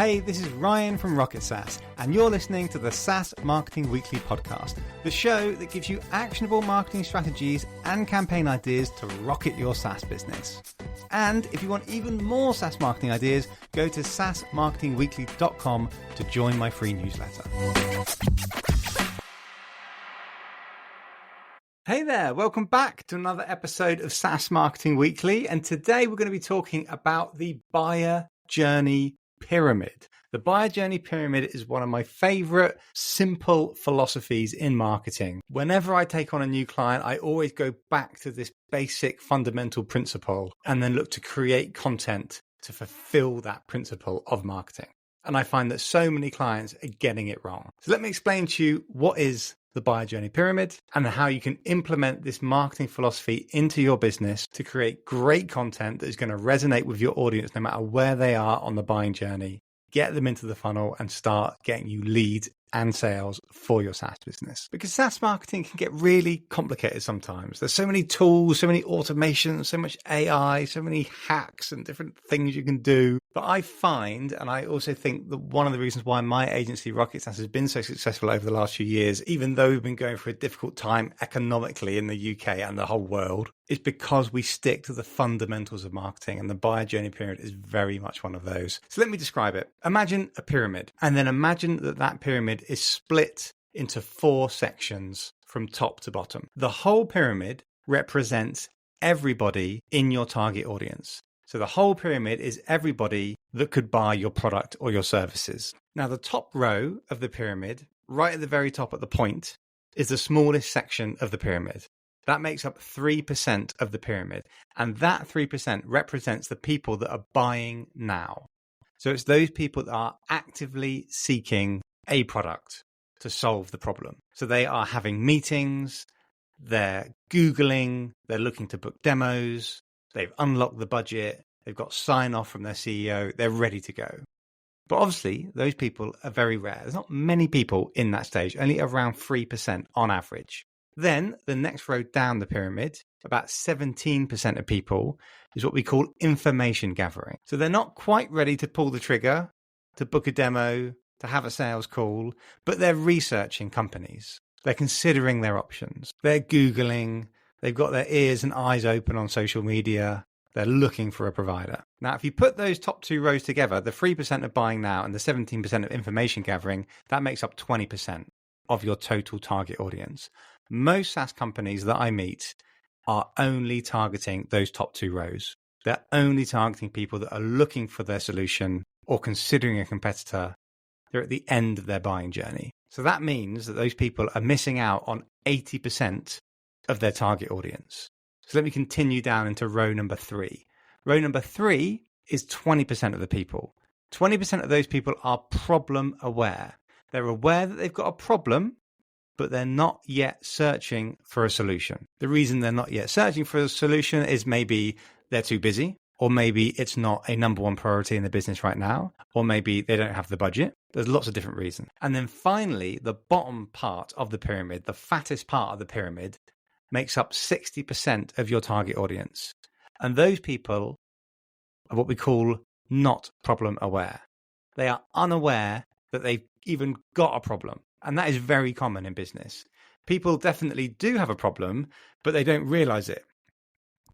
Hey, this is Ryan from Rocket SaaS, and you're listening to the SaaS Marketing Weekly podcast, the show that gives you actionable marketing strategies and campaign ideas to rocket your SaaS business. And if you want even more SaaS marketing ideas, go to saasmarketingweekly.com to join my free newsletter. Hey there, welcome back to another episode of SaaS Marketing Weekly, and today we're going to be talking about the buyer journey pyramid. The buyer journey pyramid is one of my favorite simple philosophies in marketing. Whenever I take on a new client, I always go back to this basic fundamental principle and then look to create content to fulfill that principle of marketing. And I find that so many clients are getting it wrong. So let me explain to you what is the buyer journey pyramid and how you can implement this marketing philosophy into your business to create great content that is going to resonate with your audience no matter where they are on the buying journey, get them into the funnel and start getting you leads and sales for your SaaS business. Because SaaS marketing can get really complicated sometimes. There's so many tools, so many automations, so much AI, so many hacks and different things you can do. But I find, and I also think that one of the reasons why my agency Rocket SaaS has been so successful over the last few years, even though we've been going through a difficult time economically in the UK and the whole world, is because we stick to the fundamentals of marketing, and the buyer journey pyramid is very much one of those. So let me describe it. Imagine a pyramid, and then imagine that pyramid is split into 4 sections from top to bottom. The whole pyramid represents everybody in your target audience. So the whole pyramid is everybody that could buy your product or your services. Now, the top row of the pyramid, right at the very top at the point, is the smallest section of the pyramid. That makes up 3% of the pyramid. And that 3% represents the people that are buying now. So it's those people that are actively seeking a product to solve the problem. So they are having meetings, they're Googling, they're looking to book demos, they've unlocked the budget, they've got sign off from their CEO, they're ready to go. But obviously, those people are very rare. There's not many people in that stage, only around 3% on average. Then the next row down the pyramid, about 17% of people is what we call information gathering. So they're not quite ready to pull the trigger, to book a demo, to have a sales call, but they're researching companies. They're considering their options. They're Googling. They've got their ears and eyes open on social media. They're looking for a provider. Now, if you put those top 2 rows together, the 3% of buying now and the 17% of information gathering, that makes up 20% of your total target audience. Most SaaS companies that I meet are only targeting those top 2 rows. They're only targeting people that are looking for their solution or considering a competitor. They're at the end of their buying journey. So that means that those people are missing out on 80% of their target audience. So let me continue down into row number 3. Row number 3 is 20% of the people. 20% of those people are problem aware. They're aware that they've got a problem, but they're not yet searching for a solution. The reason they're not yet searching for a solution is maybe they're too busy, or maybe it's not a number 1 priority in the business right now, or maybe they don't have the budget. There's lots of different reasons. And then finally, the bottom part of the pyramid, the fattest part of the pyramid, makes up 60% of your target audience. And those people are what we call not problem aware. They are unaware that they've even got a problem. And that is very common in business. People definitely do have a problem, but they don't realize it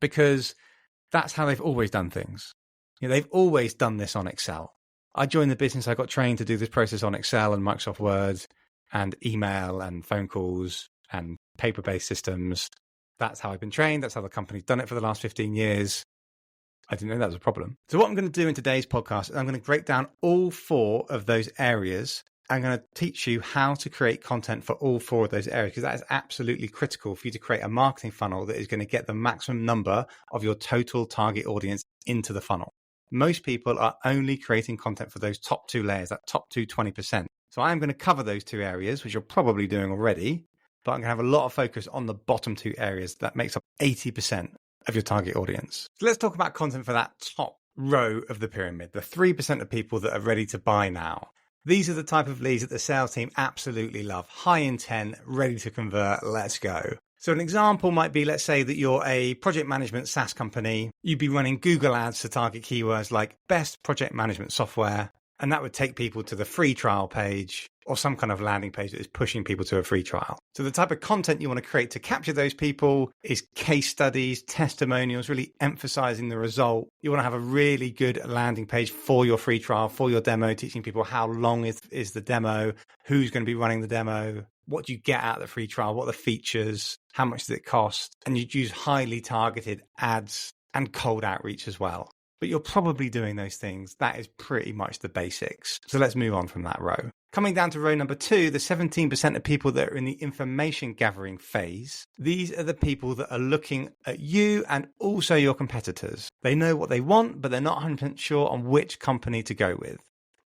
because that's how they've always done things. They've always done this on Excel. I joined the business, I got trained to do this process on Excel and Microsoft Word and email and phone calls and paper-based systems. That's how I've been trained. That's how the company's done it for the last 15 years. I didn't know that was a problem. So what I'm going to do in today's podcast is I'm going to break down all 4 of those areas. I'm going to teach you how to create content for all 4 of those areas, because that is absolutely critical for you to create a marketing funnel that is going to get the maximum number of your total target audience into the funnel. Most people are only creating content for those top 2 layers, that top 20%. So I'm going to cover those 2 areas, which you're probably doing already, but I'm going to have a lot of focus on the bottom 2 areas that makes up 80% of your target audience. So let's talk about content for that top row of the pyramid, the 3% of people that are ready to buy now. These are the type of leads that the sales team absolutely love. High intent, ready to convert, let's go. So an example might be, let's say that you're a project management SaaS company. You'd be running Google ads to target keywords like best project management software. And that would take people to the free trial page or some kind of landing page that is pushing people to a free trial. So the type of content you want to create to capture those people is case studies, testimonials, really emphasizing the result. You want to have a really good landing page for your free trial, for your demo, teaching people how long is the demo, who's going to be running the demo, what do you get out of the free trial, what are the features, how much does it cost? And you'd use highly targeted ads and cold outreach as well. But you're probably doing those things. That is pretty much the basics. So let's move on from that row. Coming down to row number 2, the 17% of people that are in the information gathering phase. These are the people that are looking at you and also your competitors. They know what they want, but they're not 100% sure on which company to go with.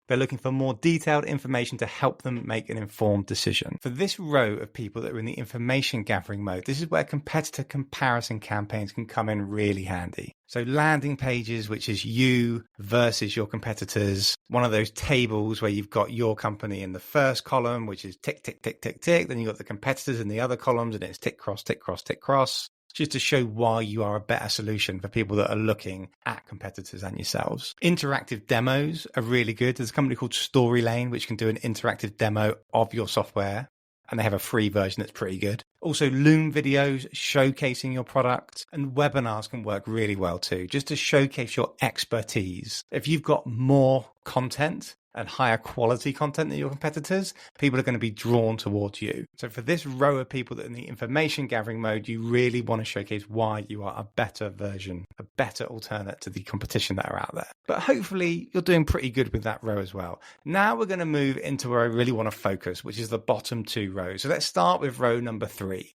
They're looking for more detailed information to help them make an informed decision. For this row of people that are in the information gathering mode, this is where competitor comparison campaigns can come in really handy. So landing pages, which is you versus your competitors, one of those tables where you've got your company in the first column, which is tick, tick, tick, tick, tick. Then you've got the competitors in the other columns and it's tick, cross, tick, cross, tick, cross. Just to show why you are a better solution for people that are looking at competitors and yourselves. Interactive demos are really good. There's a company called Storylane, which can do an interactive demo of your software. And they have a free version that's pretty good. Also, Loom videos showcasing your product, and webinars can work really well too, just to showcase your expertise. If you've got more content and higher quality content than your competitors, people are going to be drawn towards you. So for this row of people that are in the information gathering mode, you really want to showcase why you are a better version, a better alternate to the competition that are out there. But hopefully you're doing pretty good with that row as well. Now we're going to move into where I really want to focus, which is the bottom 2 rows. So let's start with row number 3.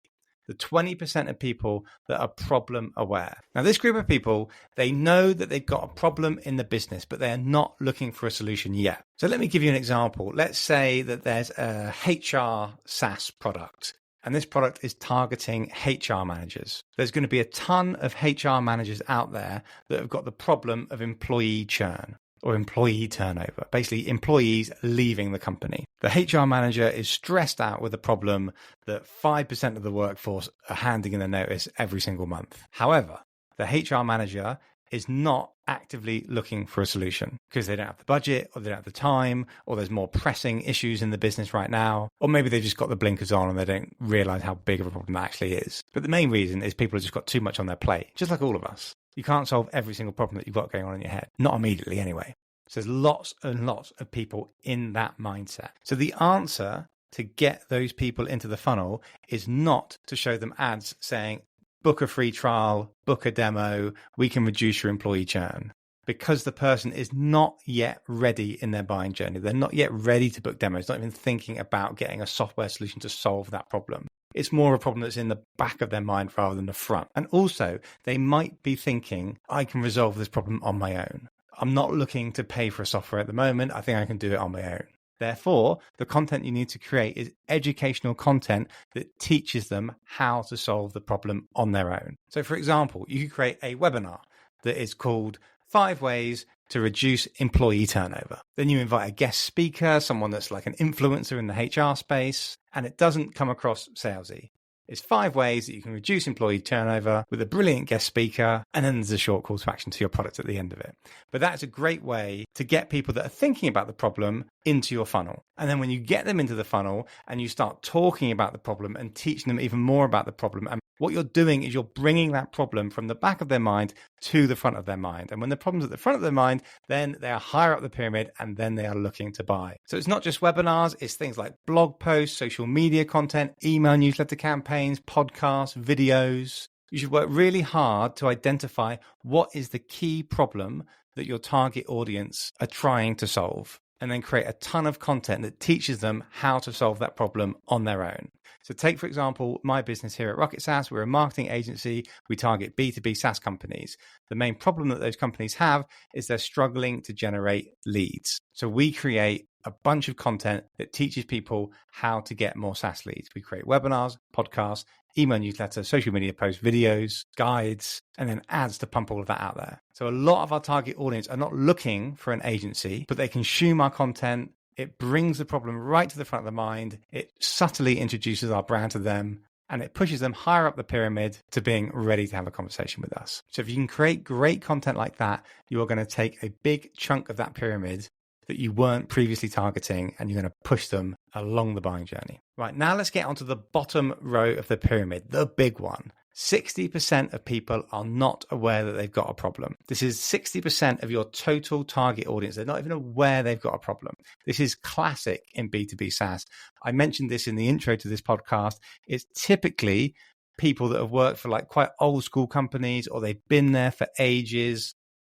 The 20% of people that are problem aware. Now, this group of people, they know that they've got a problem in the business, but they are not looking for a solution yet. So let me give you an example. Let's say that there's a HR SaaS product, and this product is targeting HR managers. There's going to be a ton of HR managers out there that have got the problem of employee churn or employee turnover, basically employees leaving the company. The HR manager is stressed out with the problem that 5% of the workforce are handing in a notice every single month. However, the HR manager is not actively looking for a solution because they don't have the budget or they don't have the time, or there's more pressing issues in the business right now, or maybe they've just got the blinkers on and they don't realize how big of a problem that actually is. But the main reason is people have just got too much on their plate, just like all of us. You can't solve every single problem that you've got going on in your head. Not immediately anyway. So there's lots and lots of people in that mindset. So the answer to get those people into the funnel is not to show them ads saying, book a free trial, book a demo, we can reduce your employee churn. Because the person is not yet ready in their buying journey. They're not yet ready to book demos, not even thinking about getting a software solution to solve that problem. It's more a problem that's in the back of their mind rather than the front. And also, they might be thinking, I can resolve this problem on my own. I'm not looking to pay for a software at the moment. I think I can do it on my own. Therefore, the content you need to create is educational content that teaches them how to solve the problem on their own. So for example, you could create a webinar that is called 5 Ways to Reduce Employee Turnover. Then you invite a guest speaker, someone that's like an influencer in the HR space, and it doesn't come across salesy. It's 5 ways that you can reduce employee turnover with a brilliant guest speaker, and then there's a short call to action to your product at the end of it. But that's a great way to get people that are thinking about the problem into your funnel. And then when you get them into the funnel and you start talking about the problem and teaching them even more about the problem, and what you're doing is you're bringing that problem from the back of their mind to the front of their mind. And when the problem's at the front of their mind, then they are higher up the pyramid and then they are looking to buy. So it's not just webinars, it's things like blog posts, social media content, email newsletter campaigns, podcasts, videos. You should work really hard to identify what is the key problem that your target audience are trying to solve, and then create a ton of content that teaches them how to solve that problem on their own. So take, for example, my business here at Rocket SaaS. We're a marketing agency. We target B2B SaaS companies. The main problem that those companies have is they're struggling to generate leads. So we create a bunch of content that teaches people how to get more SaaS leads. We create webinars, podcasts, email newsletters, social media posts, videos, guides, and then ads to pump all of that out there. So a lot of our target audience are not looking for an agency, but they consume our content. It brings the problem right to the front of the mind. It subtly introduces our brand to them, and it pushes them higher up the pyramid to being ready to have a conversation with us. So if you can create great content like that, you are going to take a big chunk of that pyramid that you weren't previously targeting, and you're going to push them along the buying journey. Right, now let's get onto the bottom row of the pyramid, the big one. 60% of people are not aware that they've got a problem. This is 60% of your total target audience. They're not even aware they've got a problem. This is classic in B2B SaaS. I mentioned this in the intro to this podcast. It's typically people that have worked for like quite old school companies, or they've been there for ages,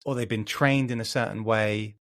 or they've been trained in a certain way,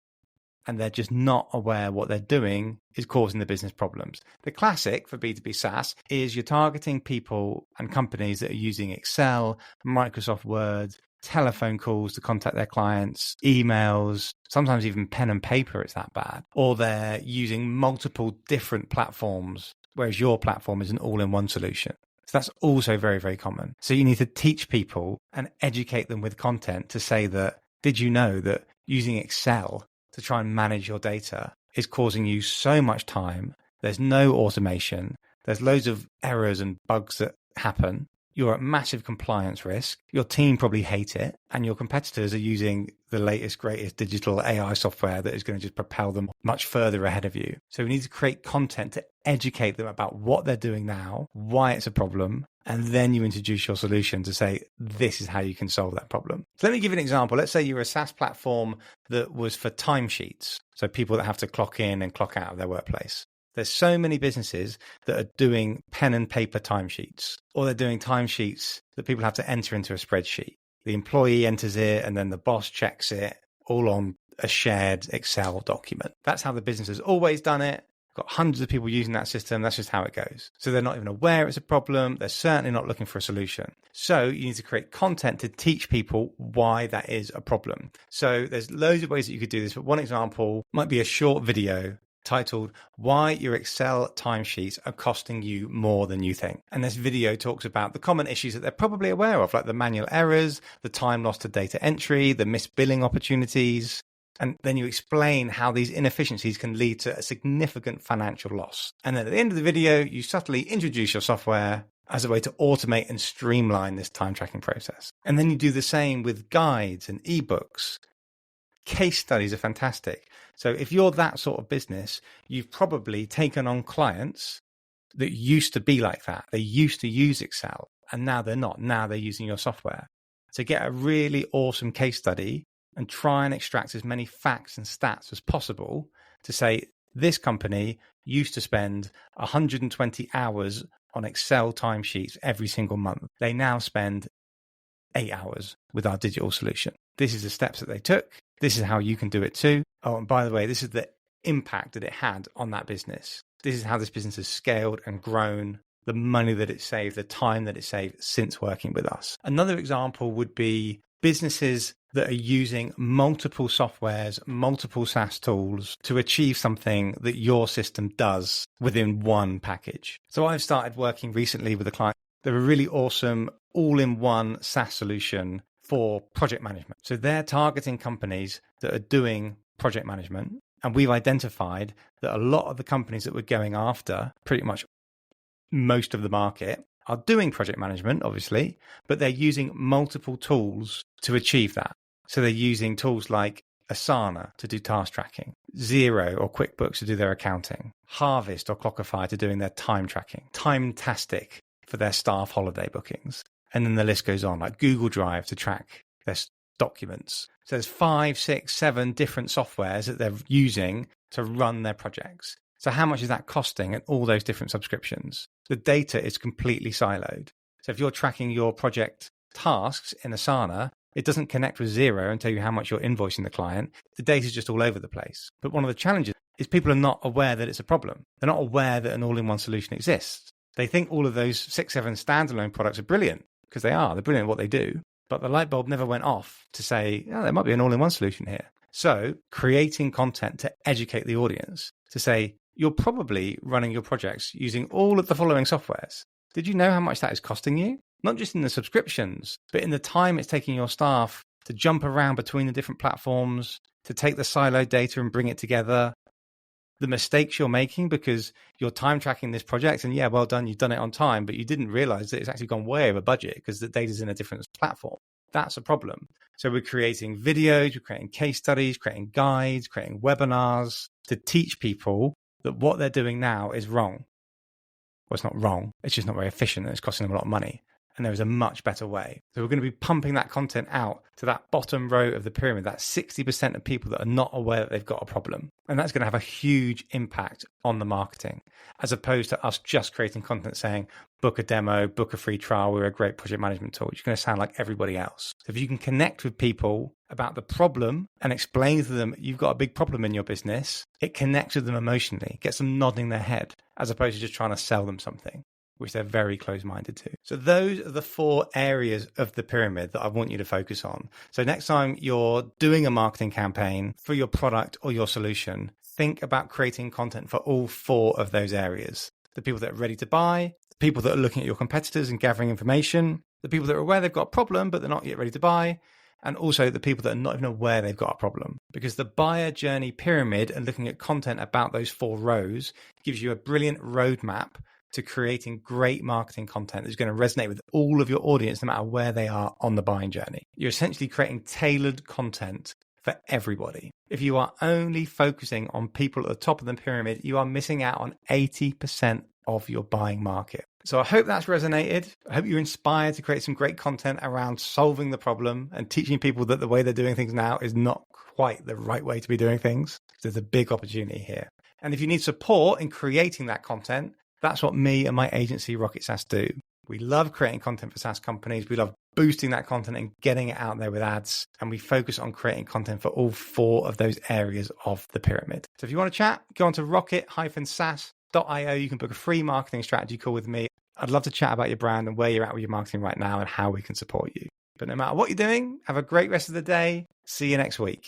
and they're just not aware what they're doing is causing the business problems. The classic for B2B SaaS is you're targeting people and companies that are using Excel, Microsoft Word, telephone calls to contact their clients, emails, sometimes even pen and paper, it's that bad. Or they're using multiple different platforms, whereas your platform is an all-in-one solution. So that's also very, very common. So you need to teach people and educate them with content to say that, did you know that using Excel to try and manage your data is causing you so much time? There's no automation. There's loads of errors and bugs that happen. You're at massive compliance risk. Your team probably hate it. And your competitors are using the latest, greatest digital AI software that is going to just propel them much further ahead of you. So we need to create content to educate them about what they're doing now, why it's a problem, and then you introduce your solution to say, this is how you can solve that problem. So let me give you an example. Let's say you're a SaaS platform that was for timesheets. So people that have to clock in and clock out of their workplace. There's so many businesses that are doing pen and paper timesheets, or they're doing timesheets that people have to enter into a spreadsheet. The employee enters it and then the boss checks it, all on a shared Excel document. That's how the business has always done it. Got hundreds of people using that system. That's just how it goes. So they're not even aware it's a problem. They're certainly not looking for a solution. So you need to create content to teach people why that is a problem. So there's loads of ways that you could do this, but one example might be a short video titled Why Your Excel Timesheets Are Costing You More Than You Think. And this video talks about the common issues that they're probably aware of, like the manual errors, the time lost to data entry, the missed billing opportunities. And then you explain how these inefficiencies can lead to a significant financial loss. And then at the end of the video, you subtly introduce your software as a way to automate and streamline this time tracking process. And then you do the same with guides and ebooks. Case studies are fantastic. So if you're that sort of business, you've probably taken on clients that used to be like that. They used to use Excel and now they're not. Now they're using your software. So get a really awesome case study and try and extract as many facts and stats as possible to say, this company used to spend 120 hours on Excel timesheets every single month. They now spend 8 hours with our digital solution. This is the steps that they took. This is how you can do it too. Oh, and by the way, this is the impact that it had on that business. This is how this business has scaled and grown, the money that it saved, the time that it saved since working with us. Another example would be businesses that are using multiple softwares, multiple SaaS tools to achieve something that your system does within one package. So I've started working recently with a client. They're a really awesome all-in-one SaaS solution for project management. So they're targeting companies that are doing project management. And we've identified that a lot of the companies that we're going after, pretty much most of the market, are doing project management, obviously, but they're using multiple tools to achieve that. So they're using tools like Asana to do task tracking, Xero or QuickBooks to do their accounting, Harvest or Clockify to doing their time tracking, Timetastic for their staff holiday bookings. And then the list goes on, like Google Drive to track their documents. So there's 5, 6, 7 different softwares that they're using to run their projects. So how much is that costing at all those different subscriptions? The data is completely siloed. So if you're tracking your project tasks in Asana, it doesn't connect with Xero and tell you how much you're invoicing the client. The data is just all over the place. But one of the challenges is people are not aware that it's a problem. They're not aware that an all-in-one solution exists. They think all of those 6, 7 standalone products are brilliant, because they are. They're brilliant at what they do. But the light bulb never went off to say, oh, there might be an all-in-one solution here. So creating content to educate the audience to say, you're probably running your projects using all of the following softwares. Did you know how much that is costing you? Not just in the subscriptions, but in the time it's taking your staff to jump around between the different platforms, to take the siloed data and bring it together. The mistakes you're making because you're time tracking this project and yeah, well done, you've done it on time, but you didn't realize that it's actually gone way over budget because the data's in a different platform. that's a problem. So we're creating videos, we're creating case studies, creating guides, creating webinars to teach people that what they're doing now is wrong. Well, it's not wrong. It's just not very efficient and it's costing them a lot of money. And there is a much better way. So we're going to be pumping that content out to that bottom row of the pyramid, that 60% of people that are not aware that they've got a problem. And that's going to have a huge impact on the marketing, as opposed to us just creating content saying, book a demo, book a free trial, we're a great project management tool. You're going to sound like everybody else. So if you can connect with people about the problem and explain to them you've got a big problem in your business, it connects with them emotionally, gets them nodding their head, as opposed to just trying to sell them something, which they're very close-minded to. So those are the 4 areas of the pyramid that I want you to focus on. So next time you're doing a marketing campaign for your product or your solution, think about creating content for all 4 of those areas. The people that are ready to buy, the people that are looking at your competitors and gathering information, the people that are aware they've got a problem but they're not yet ready to buy, and also the people that are not even aware they've got a problem. Because the buyer journey pyramid and looking at content about those 4 rows gives you a brilliant roadmap to creating great marketing content that's going to resonate with all of your audience, no matter where they are on the buying journey. You're essentially creating tailored content for everybody. If you are only focusing on people at the top of the pyramid, you are missing out on 80% of your buying market. So I hope that's resonated. I hope you're inspired to create some great content around solving the problem and teaching people that the way they're doing things now is not quite the right way to be doing things. There's a big opportunity here. And if you need support in creating that content, that's what me and my agency Rocket SaaS do. We love creating content for SaaS companies. We love boosting that content and getting it out there with ads. And we focus on creating content for all 4 of those areas of the pyramid. So if you want to chat, go on to rocket-sas.io. You can book a free marketing strategy call with me. I'd love to chat about your brand and where you're at with your marketing right now and how we can support you. But no matter what you're doing, have a great rest of the day. See you next week.